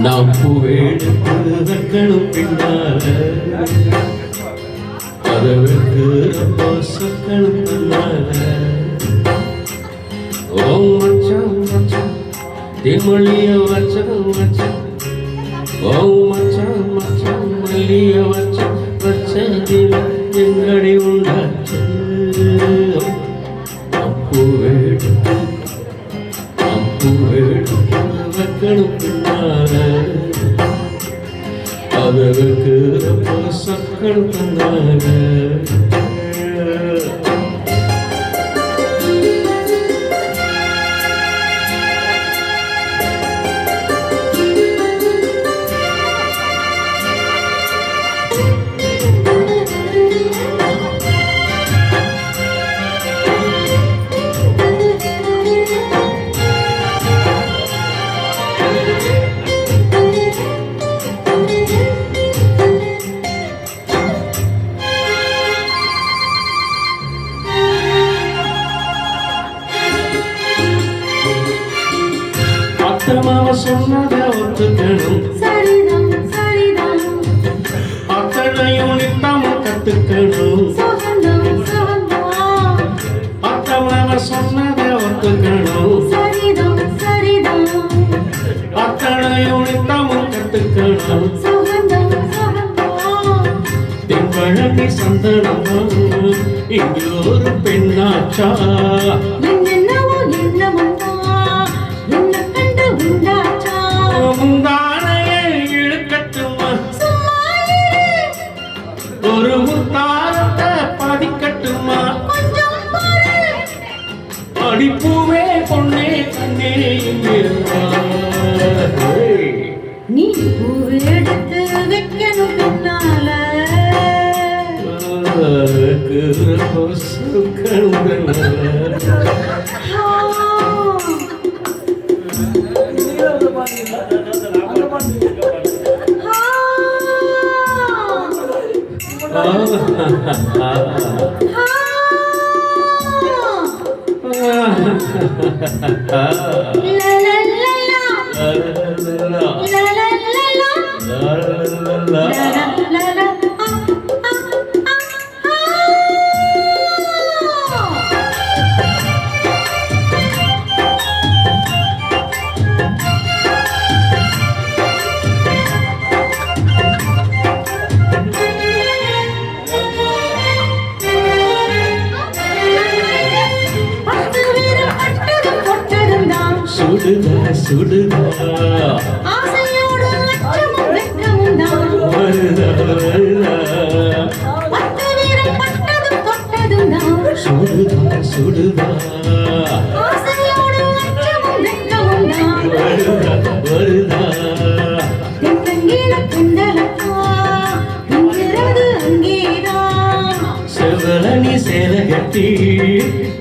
நாம் பூவெடுத்து வைக்கணும் பின்னால அதற்கு ரொம்ப சொக்கணும் பின்னால ஓ மச்சான் மச்சான் திமளிய வச்சான் மச்சான் ஓ மச்சான் மச்சான் மல்லிய வச்சான் வச்சதில் எங்கடி உண்டாச்சு பூவெடுத்து வைக்கணும் பின்னால அதற்கு ரொம்ப சொக்கணும் பின்னால அத்தமாவ சொன்னதை ஒத்துக்கணும் சரிதான் சரிதான் அத்தனையும் நித்தம் கத்துக்கணும் அத்தமாவ சொன்னதை ஒத்துக்கணும் சரிதான் சரிதான் அத்தனையும் நித்தமும் கத்துக்கணும் தென்பழகி சந்தனமா இங்கே ஒரு பெண்ணாச்சா என்னவோ என்னவோ என்ன கண்டு உண்டாச்சா முந்தானையை இழுக்கட்டுமா ஒரு முத்தாரத்தை பதிக்கட்டுமா அடிப்பூவே பொண்ணே கண்ணே நீ பூவை எடுத்து வைக்கணும் பின்னால சுடுதா சுடுதா ஆசையோடு அச்சமும் வெட்கமும் தான் வருதா வருதா பத்து வீரம் பட்டதும் தொட்டதும் தான் சுடுதா சுடுதா ஆசையோடு அச்சமும் வெட்கமும் தான் வருதா வருதா தென்னங்கீழ குண்டலக்கா இங்கிறது அங்கேதான் செவலனி சேல கட்டி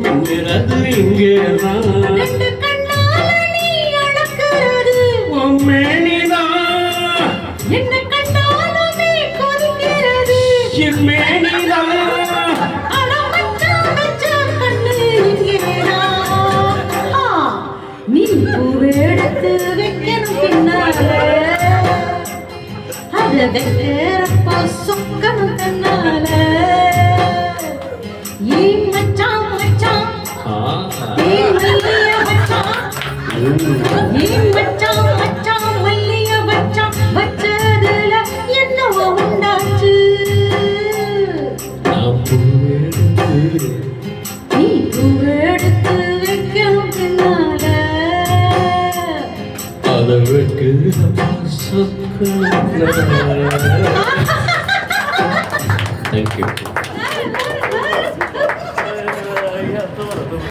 மின்கிறது இங்கேதான் ரெண்டு கண்ணால நீ அடக்குறது மேனிதான் என்ன கண்டாலுமே கொதிக்கிறது என் மேனிதான் நீ பூவெடுத்து வைக்கணும் பின்னால அத வைக்கிறப்ப சொக்கணும் தன்னால ஏ மச்சான் மச்சான் ஏ மல்லிய மச்சான் ஏ மச்சான் மச்சான் மல்லிய மச்சான் வச்சதுல என்னவோ உண்டாச்சு நீ பூவெடுத்து வைக்கணும் பின்னால அதற்கு சொக்கணும். Thank you.